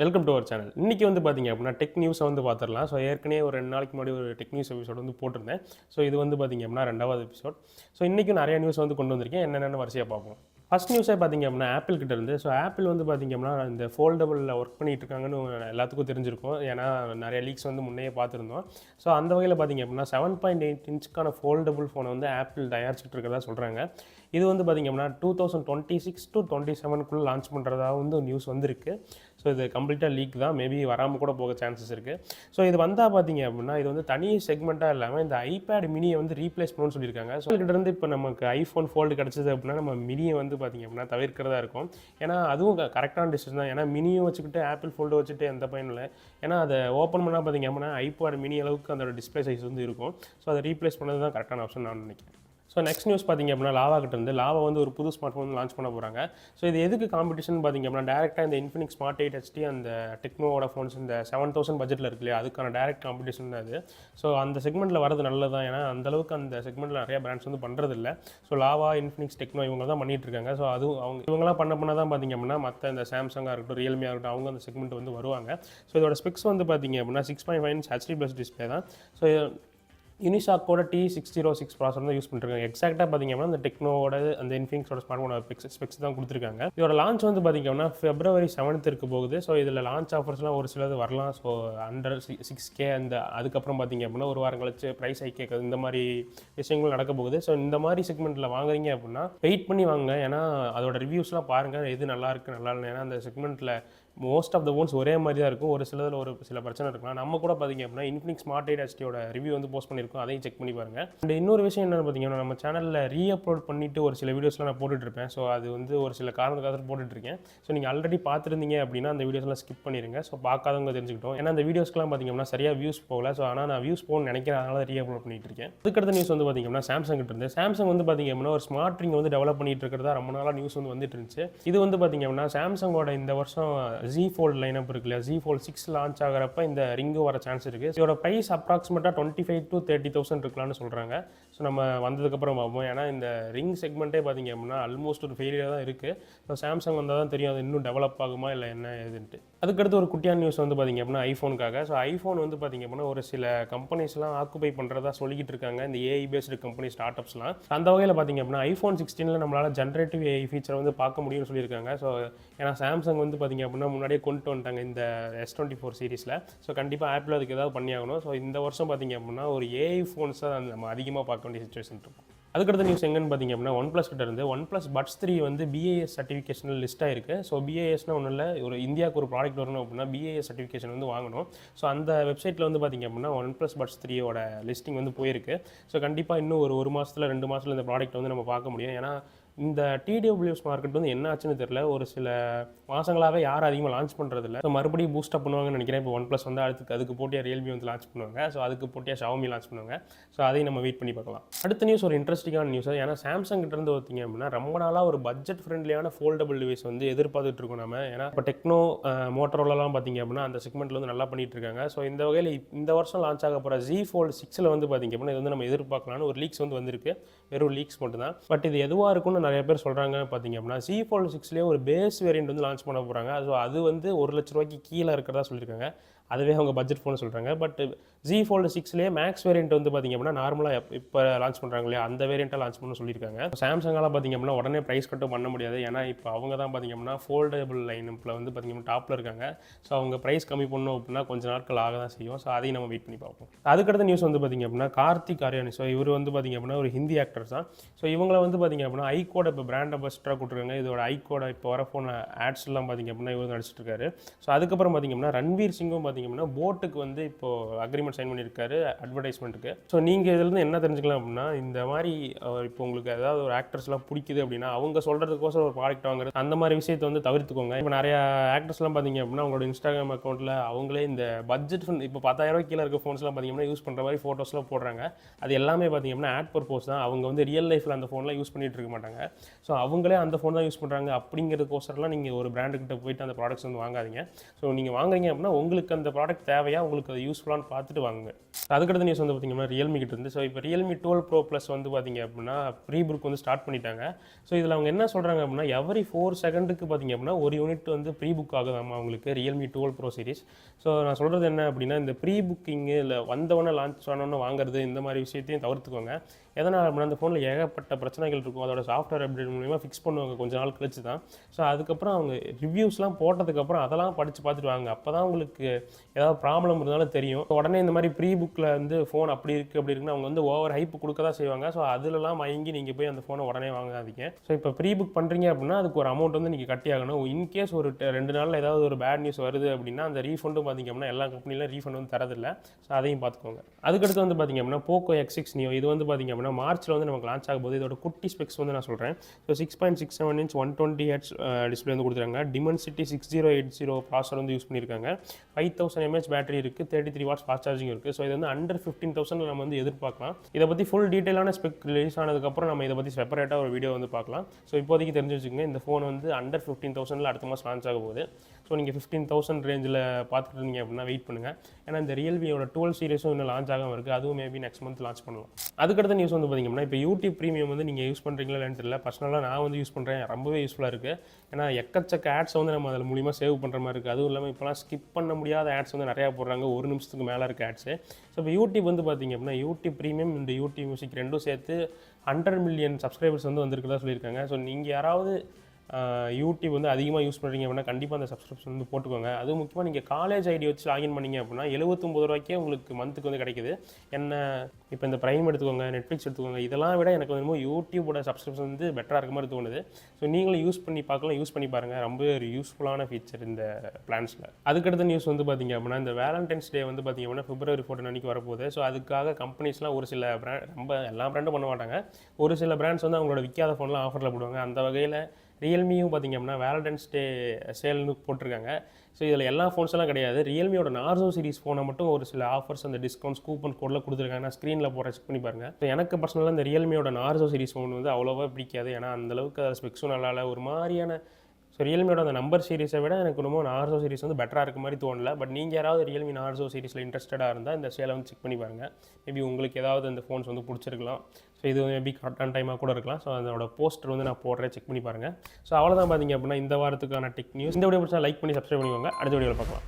Welcome to our channel. இன்றைக்கி வந்து பார்த்திங்க அப்படின்னா டெக் நியூஸை வந்து பார்த்துடலாம். ஸோ ஏற்கனவே ஒரு 2 நாளைக்கு முன்னாடி ஒரு டெக் நியூஸ் எபிசோட் வந்து போட்டிருந்தேன். ஸோ இது வந்து பார்த்திங்க அப்படின்னா 2வது எபிசோட். ஸோ இன்றைக்கும் நிறைய நியூஸ் வந்து கொண்டு வந்திருக்கேன். என்னென்னு வரிசையாக பார்ப்போம். ஃபஸ்ட் நியூஸே பார்த்திங்க அப்படின்னா ஆப்பிள் கிட்ட இருந்து. ஸோ ஆப்பிள் வந்து பார்த்திங்க அப்படின்னா இந்த ஃபோல்டபுளில் ஒர்க் பண்ணிகிட்டு இருக்காங்கன்னு எல்லாத்துக்கும் தெரிஞ்சிருக்கும். ஏன்னா நிறைய லீக்ஸ் வந்து முன்னையே பார்த்துருந்தோம். ஸோ அந்த வகையில் பார்த்திங்க அப்படின்னா 7.8 இன்ச்சுக்கான ஃபோல்டபுள் ஃபோனை வந்து ஆப்பிள் தயாரிச்சுட்டு இருக்கிறதா சொல்கிறாங்க. இது வந்து பார்த்திங்க அப்படின்னா 2026 to 27 லான்ச் பண்ணுறதா வந்து நியூஸ் வந்திருக்கு. ஸோ இது கம்ப்ளீட்டாக லீக் தான். மேபி வராமல் கூட போக சான்சஸ் இருக்குது. ஸோ இது வந்தால் பார்த்திங்க அப்படின்னா இது வந்து தனி செக்மெண்ட்டாக இல்லாமல் இந்த ஐபேட் மினியை வந்து ரீப்ளேஸ் பண்ணணும்னு சொல்லியிருக்காங்க. ஸோ கிட்டேருந்து இப்போ நமக்கு ஐஃபோன் ஃபோல்டு கிடச்சிது அப்படின்னா நம்ம மினியை வந்து பார்த்திங்க அப்படின்னா தவிர்க்கிறதா இருக்கும். ஏன்னா அதுவும் கரெக்டான டிசிஷன் தான். ஏன்னா மினியும் வச்சுக்கிட்டு ஆப்பிள் ஃபோல்டு வச்சுட்டு எந்த பயனும் இல்லை. ஏன்னா அதை ஓப்பன் பண்ணால் பார்த்திங்க அப்படின்னா ஐபேட் மினி அளவுக்கு அதோட டிஸ்பிளே சைஸ் வந்து இருக்கும். ஸோ அதை ரீப்ளேஸ் பண்ணது தான் கரெக்டான ஆப்ஷன் நான் நினைக்கிறேன். ஸோ நெக்ஸ்ட் நியூஸ் பார்த்திங்க அப்படின்னா லாவா கிட்ட இருந்து. லாவா வந்து ஒரு புது ஸ்மார்ட் ஃபோன் லான்ச் பண்ண போகிறாங்க. ஸோ இது எதுக்கு காம்படிஷன் பார்த்திங்க அப்படின்னா டேரெக்டாக இந்த இன்ஃபினிக்ஸ் ஸ்மார்ட் 8 HD அந்த டெக்னோவோட ஃபோன்ஸ் இந்த 7000 பட்ஜெட்டில் இருக்கு இல்லையா, அதுக்கான டேரெக்ட் காம்படிஷன் தான் அது. ஸோ அந்த செக்மெண்ட்டில் வரது நல்லது தான். ஏன்னா அந்தளவுக்கு அந்த செக்மெண்ட்டில் நிறைய பிராண்ட்ஸ் வந்து பண்ணுறதில்ல. ஸோ லாவா, இன்ஃபினிக்ஸ், டெக்னோ இவங்க தான் பண்ணிகிட்டு இருக்காங்க. ஸோ அதுவும் இவங்களாம் பண்ண தான் பார்த்திங்க அப்படின்னா மற்ற இந்த சாம்சங்காக இருக்கட்டும், ரியல்மியாக இருக்கட்டும், அவங்க அந்த செக்மெண்ட் வந்து வருவாங்க. ஸோ இதோட ஸ்பெக்ஸ் வந்து பார்த்திங்க அப்படின்னா 6.5 inch HD+ டிஸ்பிளே தான். ஸோ யூனிசாக்கோட T606 ப்ராசர் தான் யூஸ் பண்ணிருக்காங்க. எக்ஸாக்டாக பார்த்திங்க அப்படின்னா அந்த டெக்னோட அந்த இன்ஃபினிக்ஸோட ஸ்மார்ட் ஃபோனோட ஸ்பெக்ஸ் தான் கொடுத்துருக்காங்க. இதோட லான்ச் வந்து பார்த்திங்க அப்படின்னா February 7th இருக்க போகுது. ஸோ இதில் லான்ச் ஆஃபர்ஸ்லாம் ஒரு சிலது வரலாம். ஸோ அண்டர் 6K அந்த அதுக்கப்புறம் பார்த்திங்க அப்படின்னா ஒரு வாரம் கழிச்சு ப்ரைஸ் ஹைக் கேட்குறது, இந்த மாதிரி விஷயங்கள் நடக்க போகுது. ஸோ இந்த மாதிரி செக்மெண்ட்டில் வாங்குறீங்க அப்படின்னா வெயிட் பண்ணி வாங்க. ஏன்னா அதோட ரிவ்யூஸ்லாம் பாருங்கள், எது நல்லா இருக்குது நல்லா இல்லை. ஏன்னா அந்த செக்மெண்ட்டில் மோஸ்ட் ஆஃப் த ஃபோன்ஸ் ஒரே மாதிரி தான் இருக்கும். ஒரு சில பிரச்சனை இருக்கலாம். நம்ம கூட பார்த்திங்க அப்படின்னா இன்ஃபினிக்ஸ் ஸ்மார்ட் 8 HDயோட ரிவ்யூ வந்து போஸ்ட் பண்ணியிருக்கோம். அதையும் செக் பண்ணி பாருங்கள். அண்ட் இன்னொரு விஷயம் என்னென்னு பார்த்திங்கன்னா நம்ம சேனலில் ரீஅப்லோட் பண்ணிவிட்டு ஒரு சில வீடியோஸ்லாம் நான் போட்டுட்ருப்பேன். ஸோ அது வந்து ஒரு சில காரணத்துக்காக போட்டுட்ருக்கேன். ஸோ நீங்கள் ஆல்ரெடி பார்த்துருந்தீங்க அப்படின்னா அந்த வீடியோஸ்லாம் ஸ்கிப் பண்ணிடுங்க. ஸோ பார்க்காதவங்க தெரிஞ்சுக்கிட்டோம். ஏன்னா அந்த வீடியோஸ்க்குலாம் பார்த்திங்க அப்படின்னா சரியாக வியூஸ் போகல. ஸோ ஆனால் நான் வியூஸ் போகணும்னு நினைக்கிறேன், அதனால் ரீஅப்லோட் பண்ணிட்டு இருக்கேன். அதுக்கடுத்த நியூஸ் வந்து பார்த்திங்க அப்படின்னா சாம்சங் கிட்ட இருந்து. சாம்சங் வந்து பார்த்திங்க அப்படின்னா ஒரு ஸ்மார்ட் ரிங் வந்து டெவலப் பண்ணிட்டு இருக்கிறதா ரொம்ப நாளாக நியூஸ் வந்து வந்துட்டு இருந்துச்சு. இது வந்து பார்த்திங்க அப்படின்னா சாம்சங்கோட இந்த வருஷம் Z Fold லைன் இருக்கு இல்லையா, Z Fold 6 லான்ச் ஆகிறப்ப இந்த ரிங்கு வர சான்ஸ் இருக்குது. இதோட ப்ரைஸ் அப்ராக்சிமேட்டாக 25,000 to 30,000 இருக்கலாம்னு சொல்கிறாங்க. ஸோ நம்ம வந்ததுக்கப்புறம் பார்ப்போம். ஏன்னா இந்த ரிங் செக்மெண்ட்டே பார்த்திங்க அப்படின்னா ஆல்மோஸ்ட் ஒரு ஃபெயிலியர் தான் இருக்குது. ஸோ சாம்சங் வந்தால் தான் தெரியும் அது இன்னும் டெவலப் ஆகுமா இல்லை என்ன ஏதுன்ட்டு. அதுக்கடுத்து ஒரு குட்டியான நியூஸ் வந்து பார்த்திங்க அப்படின்னா ஐஃபோனுக்காக. ஸோ ஐஃபோன் வந்து பார்த்திங்க அப்படின்னா ஒரு சில கம்பெனிஸ்லாம் ஆக்குபை பண்ணுறதா சொல்லிக்கிட்டு இருக்காங்க, இந்த AI பேஸ்டு கம்பெனி ஸ்டார்ட் அப்ஸ்லாம். அந்த வகையில் பார்த்திங்க அப்படின்னா iPhone 16 நம்மளால் ஜென்ரேட்டிவ் AI ஃபீச்சரை வந்து பார்க்க முடியும்னு சொல்லியிருக்காங்க. ஸோ ஏன்னா சாம்சங் வந்து பார்த்திங்க அப்படின்னா முன்னாடியே கொண்டு வந்துட்டாங்க இந்த S24 சீரிஸில். ஸோ கண்டிப்பாக ஆப்பிள் அதுக்கு ஏதாவது பண்ணி ஆகணும். ஸோ இந்த வருஷம் பார்த்திங்க அப்படின்னா ஒரு AI ஃபோன்ஸ் தான் நம்ம அதிகமாக பார்க்க வேண்டிய சிச்சுவேஷன் இருக்கும். அதுக்கடுத்த நியூஸ் எங்கன்னு பார்த்திங்க அப்படின்னா OnePlus கிட்ட இருந்து. OnePlus Buds 3 வந்து BIS சர்டிஃபிகேஷனில் லிஸ்ட் ஆயிருக்கு. ஸோ BISனால் ஒன்றும் இல்லை, ஒரு இந்தியாவுக்கு ஒரு ப்ராடக்ட் வரணும் அப்படின்னா BIS சர்டிஃபிகேஷன் வந்து வாங்கணும். ஸோ அந்த வெப்சைட்டில் வந்து பார்த்திங்க அப்படின்னா OnePlus Buds 3யோட லிஸ்டிங் வந்து போயிருக்கு. ஸோ கண்டிப்பாக இன்னும் ஒரு மாதத்தில் 2 மாதத்தில் இந்த ப்ராடக்ட் வந்து நம்ம பார்க்க முடியும். ஏன்னா இந்த TWS மார்க்கெட் வந்து என்ன ஆச்சுன்னு தெரியல, ஒரு சில மாதங்களாகவே யாரும் அதிகமாக லான்ச் பண்ணுறதில்ல. ஸோ மறுபடியும் பூஸ்டப் பண்ணுவாங்கன்னு நினைக்கிறேன். இப்போ OnePlus வந்து அதுக்கு போட்டியாக ரியல்மி வந்து லான்ச் பண்ணுவாங்க. ஸோ அதுக்கு போட்டியாக Xiaomi லான்ச் பண்ணுவாங்க. ஸோ அதையும் நம்ம வெயிட் பண்ணி பார்க்கலாம். அடுத்த நியூஸ் ஒரு இன்ட்ரெஸ்டிங்கான நியூஸ். ஏன்னா சாம்சங் கிட்ட இருந்து பார்த்திங்க அப்படின்னா ரொம்ப நாளாக ஒரு பட்ஜெட் ஃப்ரெண்ட்லியான ஃபோல்டபுள் டிவைஸ் வந்து எதிர்பார்த்துட்டு இருக்கோம் நம்ம. ஏன்னா இப்போ டெக்னோ, மோட்டரோலாலாம் பார்த்திங்க அப்படின்னா அந்த செக்மெண்ட்டில் வந்து நல்லா பண்ணிட்டு இருக்காங்க. ஸோ இந்த வகையில் இந்த வருஷம் லான்ச் ஆக போகிற Z Fold 6 வந்து பார்த்திங்க அப்படின்னா இது வந்து நம்ம எதிர்பார்க்கலான்னு ஒரு லீக்ஸ் வந்து வந்திருக்கு. வெறும் லீக்ஸ் மட்டும்தான். பட் இது எதுவாக இருக்கும்னு நிறைய பேர் சொல்கிறாங்க. பார்த்திங்க அப்படின்னா Z Fold 6லேயே ஒரு பேஸ் வேரியண்ட் வந்து லான்ச் பண்ண போகிறாங்க. ஸோ அது வந்து 1 லட்ச ரூபாய்க்கு கீழே இருக்கிறதா சொல்லியிருக்காங்க. அதுவே அவங்க பட்ஜெட் ஃபோன் சொல்கிறாங்க. பட் Z Fold 6லேயே மேக்ஸ் வேரியண்ட் வந்து பார்த்திங்க அப்படின்னா நார்மலாக இப்போ லான்ச் பண்ணுறாங்க இல்லையா, அந்த வேரியண்ட்டாக லான்ச் பண்ண சொல்லியிருக்காங்க. சாம்சங்காலாம் பார்த்திங்க அப்படின்னா உடனே ப்ரைஸ் கட்டும் பண்ண முடியாது. ஏன்னா இப்போ அவங்க தான் பார்த்திங்க அப்படின்னா ஃபோல்டபுள் லைனப்பில் வந்து பார்த்திங்க அப்படின்னா டாப்பில் இருக்காங்க. ஸோ அவங்க ப்ரைஸ் கம்மி பண்ணணும் அப்படின்னா கொஞ்சம் நாட்கள் ஆக தான் செய்யும். ஸோ அதையும் நம்ம வெயிட் பண்ணி பார்ப்போம். அதுக்கடுத்த நியூஸ் வந்து பார்த்திங்க அப்படின்னா கார்த்திக் ஆர்யானி. ஸோ இவர் வந்து பார்த்திங்க அப்படின்னா ஒரு ஹிந்தி ஆக்டர்ஸ் தான். ஸோ இவங்களை வந்து பார்த்திங்க அப்படின்னா ஐகோட இப்போ பிராண்ட் அம்பாசிடராக கொடுத்துருக்காங்க. இதோட ஐகோட இப்போ வர ஃபோன் ஆட்ஸ்லாம் பார்த்திங்க அப்படின்னா இவர் நடிச்சிட்டு இருக்காரு. ஸோ அதுக்கப்புறம் பார்த்திங்க அப்படின்னா ரன்வீர் சிங்கும் பார்த்திங்க அப்படின்னா போட்டுக்கு வந்து இப்போ அக்ரிமெண்ட் சைன் பண்ணியிருக்காரு அட்வர்டைஸ்மெண்ட்டுக்கு. ஸோ நீங்கள் இதிலிருந்து என்ன தெரிஞ்சுக்கலாம் அப்படின்னா இந்த மாதிரி இப்போ உங்களுக்கு ஏதாவது ஒரு ஆக்டர்ஸ்லாம் பிடிக்குது அப்படின்னா அவங்க சொல்கிறதுக்கோசரம் ஒரு ப்ராடக்ட் வாங்குறது, அந்த மாதிரி விஷயத்தை வந்து தவிர்த்துக்கோங்க. இப்போ நிறைய ஆக்டர்ஸ்லாம் பார்த்திங்க அப்படின்னா அவங்களோட இன்ஸ்டாகிராம் அக்கௌண்ட்டில் அவங்களே இந்த பட்ஜெட் இப்போ 10,000 ரூபாய் கீழே இருக்க ஃபோன்ஸ்லாம் பார்த்திங்க அப்படின்னா யூஸ் பண்ணுற மாதிரி ஃபோட்டோஸ்லாம் போடுறாங்க. அது எல்லாமே பார்த்திங்க அப்படின்னா ஆட் பர்போஸ் தான். அவங்க வந்து ரியல் லைஃப்பில் அந்த ஃபோன்லாம் யூஸ் பண்ணிட்டு இருக்க மாட்டாங்க. ஸோ அவங்களே அந்த ஃபோன் தான் யூஸ் பண்ணுறாங்க அப்படிங்கிறதுக்கோசரம்லாம் நீங்கள் ஒரு பிராண்டுக்கிட்ட போயிட்டு அந்த ப்ராடக்ட்ஸ் வந்து வாங்காதீங்க. ஸோ நீங்கள் வாங்குறீங்க அப்படின்னா உங்களுக்கு அந்த ப்ராடக்ட் தேவையா, உங்களுக்கு அது யூஸ்ஃபுல்லானு பார்த்துட்டு வாங்குங்க. அதுக்கடுத்த நியூஸ் வந்து பார்த்தீங்கன்னா ரியல்மி கிட்ட இருந்து. ஸோ இப்போ ரியல்மி 12 Pro Plus வந்து பார்த்தீங்க அப்படின்னா ப்ரீ புக் வந்து ஸ்டார்ட் பண்ணிட்டாங்க. ஸோ இதில் அவங்க என்ன சொல்கிறாங்க அப்படின்னா எவரி 4 செகண்டுக்கு பார்த்தீங்க அப்படின்னா ஒரு யூனிட் வந்து ப்ரீ புக் ஆகுதாமா அவங்களுக்கு ரியல்மி 12 Pro சீரிஸ். ஸோ நான் சொல்கிறது என்ன அப்படின்னா இந்த ப்ரீ புக்கிங்கு இல்லை வந்தவொடனே லான்ச் ஆனோன்னு வாங்குறது இந்த மாதிரி விஷயத்தையும் தவிர்த்துக்கோங்க. எதனால் அப்படின்னா அந்த ஃபோனில் ஏகப்பட்ட பிரச்சனைகள் இருக்கும். அதோட சாஃப்ட்வேர் அப்டேட் மூலிமா ஃபிக்ஸ் பண்ணுவாங்க கொஞ்ச நாள் கழிச்சு தான். ஸோ அதுக்கப்புறம் அவங்க ரிவ்யூஸ்லாம் போட்டதுக்கப்புறம் அதெல்லாம் படித்து பார்த்துட்டு வாங்க. அப்போ தான் உங்களுக்கு ஏதாவது ப்ராப்ளம் இருந்தாலும் தெரியும். உடனே இந்த மாதிரி ப்ரீ புக்கில் வந்து ஃபோன் அப்படி இருக்குது அப்படி இருக்குன்னு அவங்க வந்து ஓவர் ஹைப் கொடுக்க தான் செய்வாங்க. ஸோ அதிலலாம் மயங்கி நீங்கள் போய் அந்த ஃபோனை உடனே வாங்காதீங்க. ஸோ இப்போ ப்ரீ புக் பண்ணுறீங்க அப்படின்னா அதுக்கு ஒரு அமௌண்ட் வந்து நீங்கள் கட்டி ஆகணும். இன்கேஸ் ஒரு 2 நாளில் ஏதாவது ஒரு பேட் நியூஸ் வருது அப்படின்னா அந்த ரீஃபண்டும் பார்த்திங்க அப்படின்னா எல்லா கம்பெனிலும் ரீஃபண்ட் வந்து தரதில்லை. ஸோ அதையும் பார்த்துக்கோங்க. அதுக்கடுத்து வந்து பார்த்திங்க அப்படின்னா போக்கோ X6 Neo இது வந்து பார்த்திங்க அப்படின்னா மார்ச்சில் வந்து நமக்கு லான்ச் ஆகும் போது இதோட குட்டி ஸ்பெக்ஸ் வந்து நான் சொல்கிறேன். ஸோ 6.67 inch 120 Hz டிஸ்பிளே வந்து கொடுத்துருக்காங்க. Dimensity 6080 ப்ராசர் வந்து யூஸ் பண்ணியிருக்காங்க. 5000 mAh பேட்டரி இருக்குது. 33 watts ஃபாஸ்ட் சார்ஜிங் இருக்குது. ஸோ இது வந்து அண்டர் 15,000 நம்ம வந்து எதிர்பார்க்கலாம். இதை பற்றி ஃபுல் டீட்டெயிலான ஸ்பெக் ரிலீஸ் ஆனதுக்கப்புறம் நம்ம இதை பற்றி செப்பரேட்டாக ஒரு வீடியோ வந்து பார்க்கலாம். ஸோ இப்போதைக்கு தெரிஞ்சு வச்சுக்கோங்க இந்த ஃபோன் வந்து அண்டர் 15,000 அடுத்த மாதம் லான்ச் ஆக போகுது. ஸோ நீங்கள் 15,000 ரேஞ்சில் பார்த்துட்டு இருந்தீங்க அப்படின்னா வெயிட் பண்ணுங்கள். ஏன்னா இந்த ரியல்மியோட 12 சீரிஸும் இன்னும் லான்ச் ஆகாமல் இருக்குது. அதுவும் மேபி நெக்ஸ்ட் மந்த் லான்ச் பண்ணலாம். அதுக்கடுத்த நியூஸ் வந்து பார்த்திங்கன்னா இப்போ யூடியூப் ப்ரீமியம் வந்து நீங்கள் யூஸ் பண்ணுறீங்களா இல்லைன்னு தெரியல. பர்சனலாக நான் வந்து யூஸ் பண்ணுறேன். ரொம்பவே யூஸ்ஃபுல்லாக இருக்குது. ஏன்னா எக்கச்சக்க ஆட்ஸ் வந்து நம்ம அதில் மூலிமா சேவ் பண்ணுற மாதிரி இருக்குது. அதுவும் இல்லாமல் இப்போலாம் ஸ்கிப் பண்ண முடியாத ஆட்ஸ் வந்து நிறையா போடுறாங்க. 1 நிமிஷத்துக்கு மேலே இருக்க ஆட்ஸு. ஸோ இப்போ யூடியூப் வந்து பார்த்திங்க அப்படின்னா யூடியூப் ப்ரீமியம் இந்த யூடியூப் மியூசிக் ரெண்டும் சேர்த்து 100 மில்லியன் சப்ஸ்கிரைபர்ஸ் வந்து வந்திருக்கிறதா சொல்லியிருக்காங்க. ஸோ நீங்கள் யாராவது யூடியூப் வந்து அதிகமாக யூஸ் பண்ணுறீங்க அப்படின்னா கண்டிப்பாக அந்த சப்ஸ்கிரிப்ஷன் வந்து போட்டுக்கோங்க. அதுவும் முக்கியமாக நீங்கள் காலேஜ் ஐடி வச்சு லாகின் பண்ணிங்க அப்படின்னா 79 ரூபாய்க்கே உங்களுக்கு மந்த்துக்கு வந்து கிடைக்குது. என்ன இப்போ இந்த ப்ரைம் எடுத்துக்கோங்க, நெட்ஃப்ளிக்ஸ் எடுத்துக்கோங்க, இதெல்லாம் விட எனக்கு வந்து யூடியூபோட சப்ஸ்கிரிப்ஷன் வந்து பெட்டராக இருக்க மாதிரி தோணுது. ஸோ நீங்களும் யூஸ் பண்ணி பார்க்கலாம், யூஸ் பண்ணி பாருங்கள். ரொம்ப ஒரு யூஸ்ஃபுல்லான ஃபீச்சர் இந்த பிளான்ஸில். அதுக்கடுத்த நியூஸ் வந்து பார்த்திங்க அப்படின்னா இந்த வேலண்டைன்ஸ் டே வந்து பார்த்திங்க அப்படின்னா February 14 அன்றைக்கி வரப்போகுது. ஸோ அதுக்காக கம்பெனிஸ்லாம் ஒரு சில பிராண்ட் ரொம்ப எல்லா பிராண்டும் பண்ண மாட்டாங்க. ஒரு சில பிராண்ட்ஸ் வந்து அவங்களோட விற்காத ஃபோன்லாம் ஆஃபரில் போடுவாங்க. அந்த வகையில் ரியல்மியும் பார்த்திங்க அப்படின்னா வேலண்டைன்ஸ் டே சேல்னு போட்டிருக்காங்க. ஸோ இதில் எல்லா ஃபோன்ஸ் எல்லாம் கிடையாது. ரியல்மியோட நார்சோ சீரிஸ் ஃபோனை மட்டும் ஒரு சில ஆஃபர்ஸ் அந்த டிஸ்கவுண்ட்ஸ் கூப்பன் கோடில் கொடுத்துருக்காங்க. நான் ஸ்க்ரீனில் போகிற செக் பண்ணி பாருங்கள். ஸோ எனக்கு பர்சனலாக இந்த ரியல்மியோட நார்சோ சீரிஸ் ஃபோன் வந்து அவ்வளோவா பிடிக்காது. ஏன்னா அந்தளவுக்கு ஸ்பெக்ஸும் நல்லா இல்லை, ஒரு மாதிரியான. ஸோ ரியல்மியோட அந்த நம்பர் சீரிஸை விட எனக்கு ரொம்ப நார்சோ சீரிஸ் வந்து பெட்டராக இருக்க மாதிரி தோணல. பட் நீங்கள் யாராவது ரியல்மி நார்சோ சீரிஸில் இன்ட்ரெஸ்டடாக இருந்தால் இந்த சேலை வந்து செக் பண்ணி பாருங்கள். மேபி உங்களுக்கு ஏதாவது இந்த ஃபோன்ஸ் வந்து பிடிச்சிருக்கலாம். ஸோ இது மேபி கரெக்டான டைமாக கூட இருக்கலாம். ஸோ அதோட போஸ்டர் வந்து நான் போடுறேன், செக் பண்ணி பாருங்கள். ஸோ அவ்வளோதான் பார்த்திங்க அப்படின்னா இந்த வாரத்துக்கான டெக் நியூஸ். இந்த வீடியோ பிடிச்சா லைக் பண்ணி சப்ஸ்கிரைப் பண்ணிக்கோங்க. அடுத்த வீடியோவில் பார்க்கலாம்.